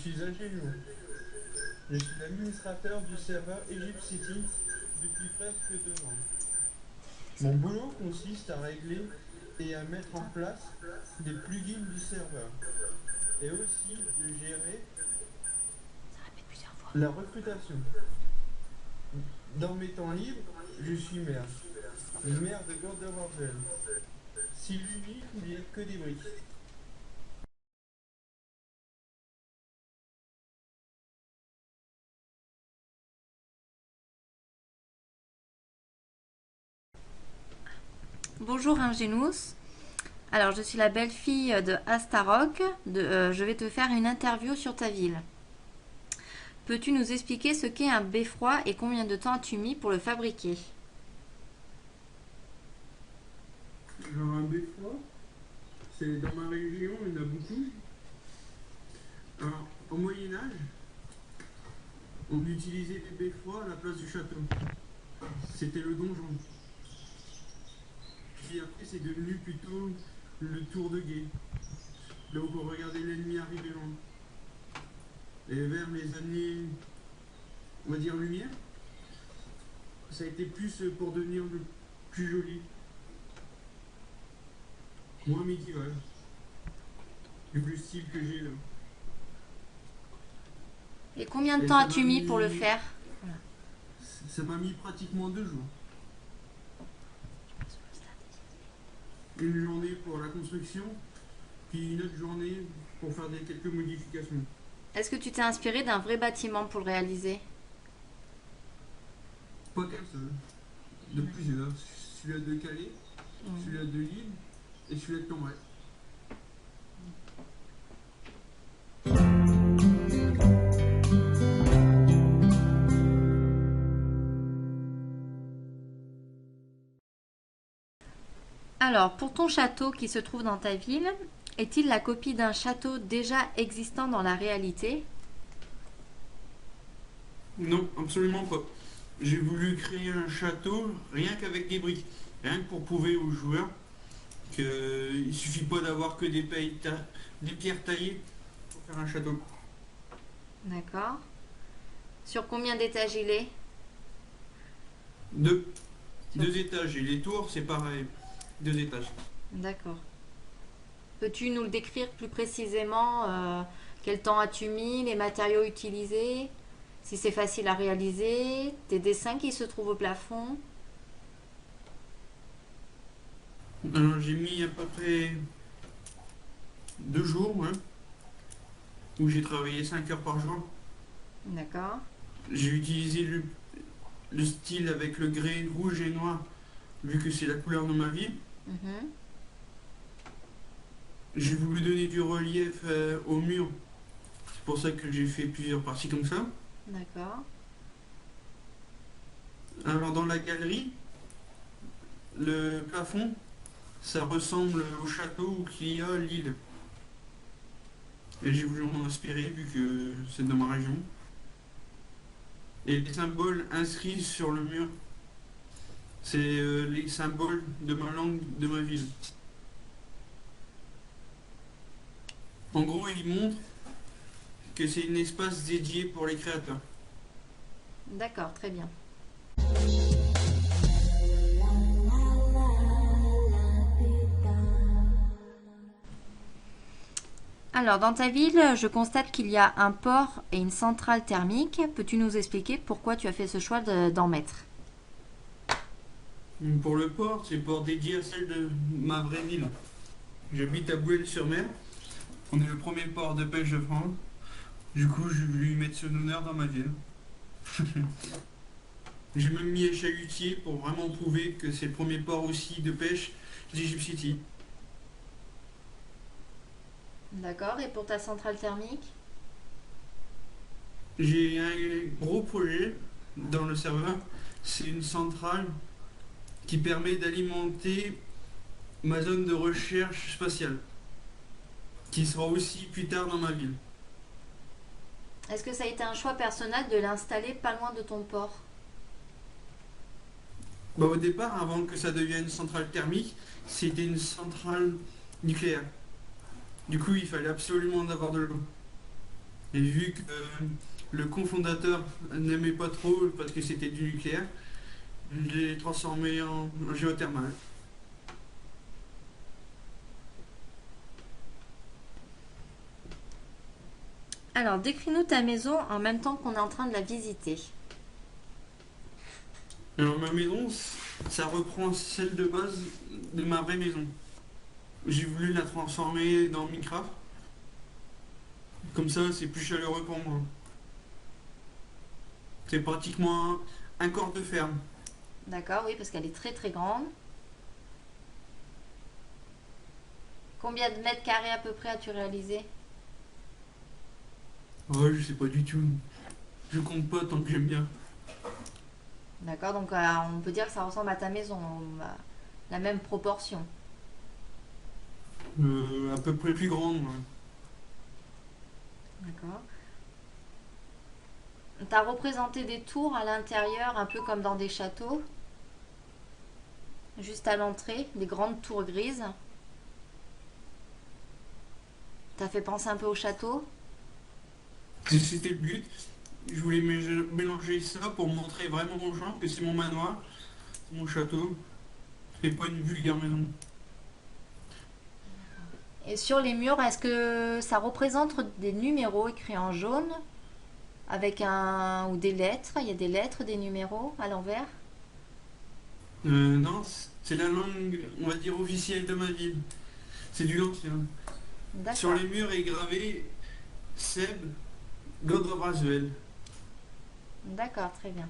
suis ingénieur. Je suis l'administrateur du serveur Egypt City depuis presque 2 ans. Mon boulot consiste à régler et à mettre en place des plugins du serveur et aussi de gérer la recrutation. Dans mes temps libres, je suis maire. Le maire de Gordewargel. Si l'unique, il n'y a que des briques. Bonjour Ingénous. Alors je suis la belle-fille de Astarock. Je vais te faire une interview sur ta ville. Peux-tu nous expliquer ce qu'est un beffroi et combien de temps as-tu mis pour le fabriquer? Alors un beffroi, c'est dans ma région, il y en a beaucoup. Alors, au Moyen-Âge, on utilisait des beffrois à la place du château. C'était le donjon. Puis après, c'est devenu plutôt le tour de guet. Là où on regardait l'ennemi arriver loin. Et vers les années, on va dire lumière, ça a été plus pour devenir le plus joli. Moins médiéval. Du plus style que j'ai là. Et combien de Et temps ça as-tu m'a mis pour le mis, faire? ça m'a mis pratiquement 2 jours. Une journée pour la construction, puis une autre journée pour faire quelques modifications. Est-ce que tu t'es inspiré d'un vrai bâtiment pour le réaliser? Pas qu'un seul, de plusieurs. Celui-là de Calais, celui-là de Lille et celui-là de Cambrai. Alors, pour ton château qui se trouve dans ta ville, est-il la copie d'un château déjà existant dans la réalité? Non, absolument pas. J'ai voulu créer un château rien qu'avec des briques. Rien que pour prouver aux joueurs qu'il ne suffit pas d'avoir que des pierres taillées pour faire un château. D'accord. Sur combien d'étages il est? Deux. 2 étages. Et les tours, c'est pareil. 2 étages. D'accord. Peux-tu nous le décrire plus précisément? Quel temps as-tu mis? Les matériaux utilisés? Si c'est facile à réaliser? Tes dessins qui se trouvent au plafond? Alors j'ai mis à peu près 2 jours, ouais, où j'ai travaillé 5 heures par jour. D'accord. J'ai utilisé le style avec le gris, rouge et noir, vu que c'est la couleur de ma ville. Mhm. J'ai voulu donner du relief au mur. C'est pour ça que j'ai fait plusieurs parties comme ça. D'accord. Alors dans la galerie, le plafond, ça ressemble au château qu'il y a à Lille. Et j'ai voulu m'en inspirer vu que c'est de ma région. Et les symboles inscrits sur le mur, c'est les symboles de ma langue, de ma ville. En gros, il montre que c'est un espace dédié pour les créateurs. D'accord, très bien. Alors, dans ta ville, je constate qu'il y a un port et une centrale thermique. Peux-tu nous expliquer pourquoi tu as fait ce choix d'en mettre? Pour le port, c'est le port dédié à celle de ma vraie ville. J'habite à Bouel-sur-Mer. On est le premier port de pêche de France. Du coup, j'ai voulu mettre ce honneur dans ma ville. J'ai même mis un chalutier pour vraiment prouver que c'est le premier port aussi de pêche d'Egypt City. D'accord, et pour ta centrale thermique? J'ai un gros projet dans le serveur. C'est une centrale qui permet d'alimenter ma zone de recherche spatiale, qui sera aussi plus tard dans ma ville. Est-ce que ça a été un choix personnel de l'installer pas loin de ton port? Bah, au départ, avant que ça devienne une centrale thermique, c'était une centrale nucléaire. Du coup, il fallait absolument avoir de l'eau. Et vu que le cofondateur n'aimait pas trop parce que c'était du nucléaire, je l'ai transformé en géothermal. Alors, décris-nous ta maison en même temps qu'on est en train de la visiter. Alors ma maison, ça reprend celle de base de ma vraie maison. J'ai voulu la transformer dans Minecraft. Comme ça, c'est plus chaleureux pour moi. C'est pratiquement un corps de ferme. D'accord, oui, parce qu'elle est très très grande. Combien de mètres carrés à peu près as-tu réalisé? Ouais, je sais pas du tout. Je compte pas tant que j'aime bien. D'accord, donc on peut dire que ça ressemble à ta maison, la même proportion. À peu près plus grande, ouais. D'accord. T'as représenté des tours à l'intérieur, un peu comme dans des châteaux, juste à l'entrée, des grandes tours grises. T'as fait penser un peu au château. C'était le but. Je voulais mélanger ça pour montrer vraiment aux gens que c'est mon manoir, c'est mon château. C'est pas une vulgaire maison. Et sur les murs, est-ce que ça représente des numéros écrits en jaune avec un ou des lettres? Il y a des lettres, des numéros à l'envers. Non, c'est la langue, on va dire, officielle de ma ville. C'est du l'ancien. Sur D'accord. les murs est gravé Seb, God of Rasvel. D'accord, très bien.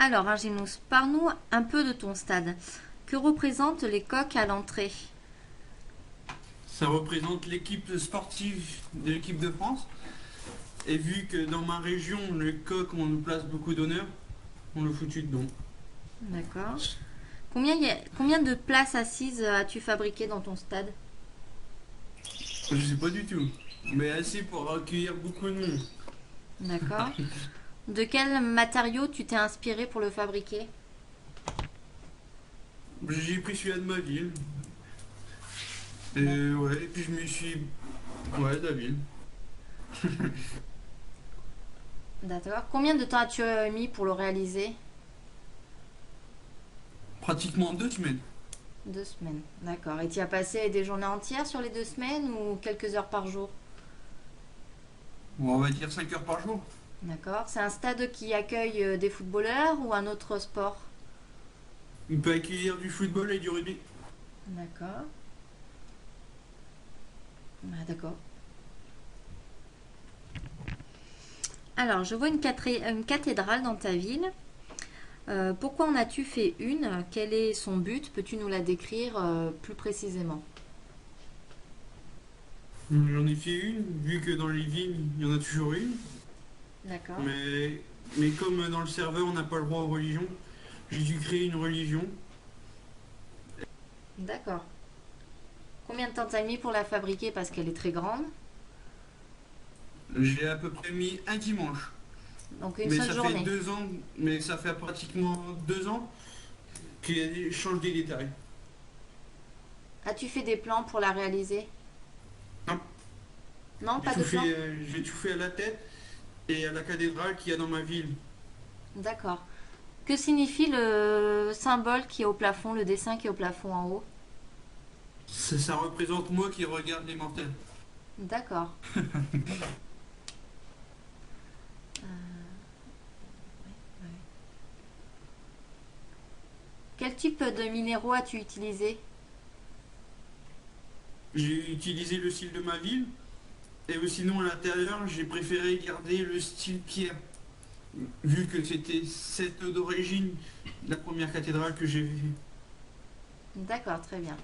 Alors, Anginous, parle-nous un peu de ton stade. Que représentent les coques à l'entrée? Ça représente l'équipe sportive de l'équipe de France. Et vu que dans ma région, le coq, on nous place beaucoup d'honneur, on le foutu dedans. D'accord. Combien de places assises as-tu fabriquées dans ton stade? Je sais pas du tout. Mais assez pour accueillir beaucoup de monde. D'accord. De quel matériau tu t'es inspiré pour le fabriquer? J'ai pris celui-là de ma ville. D'ac- Et ouais, et puis je me suis. Ouais, de la ville. D'accord. Combien de temps as-tu mis pour le réaliser? Pratiquement 2 semaines. 2 semaines. D'accord. Et tu as passé des journées entières sur les 2 semaines ou quelques heures par jour? Bon, on va dire 5 heures par jour. D'accord. C'est un stade qui accueille des footballeurs ou un autre sport? Il peut accueillir du football et du rugby. D'accord. Ah, d'accord. Alors, je vois une cathédrale dans ta ville. Pourquoi en as-tu fait une? Quel est son but? Peux-tu nous la décrire plus précisément? J'en ai fait une, vu que dans les villes, il y en a toujours une. D'accord. Mais, mais comme dans le serveur, on n'a pas le droit aux religions, j'ai dû créer une religion. D'accord. Combien de temps t'as mis pour la fabriquer parce qu'elle est très grande? J'ai à peu près mis un dimanche. Donc une Mais seule ça fait journée. 2 ans, mais ça fait pratiquement 2 ans qu'il change des détails. As-tu fait des plans pour la réaliser? Non, Non, pas de plan? j'ai tout fait à la tête et à la cathédrale qu'il y a dans ma ville. D'accord. Que signifie le symbole qui est au plafond, le dessin qui est au plafond en haut? Ça représente moi qui regarde les mortels. D'accord. Quel type de minéraux as-tu utilisé? J'ai utilisé le style de ma ville et sinon à l'intérieur, j'ai préféré garder le style pierre, vu que c'était cette d'origine, la première cathédrale que j'ai vue. D'accord, très bien.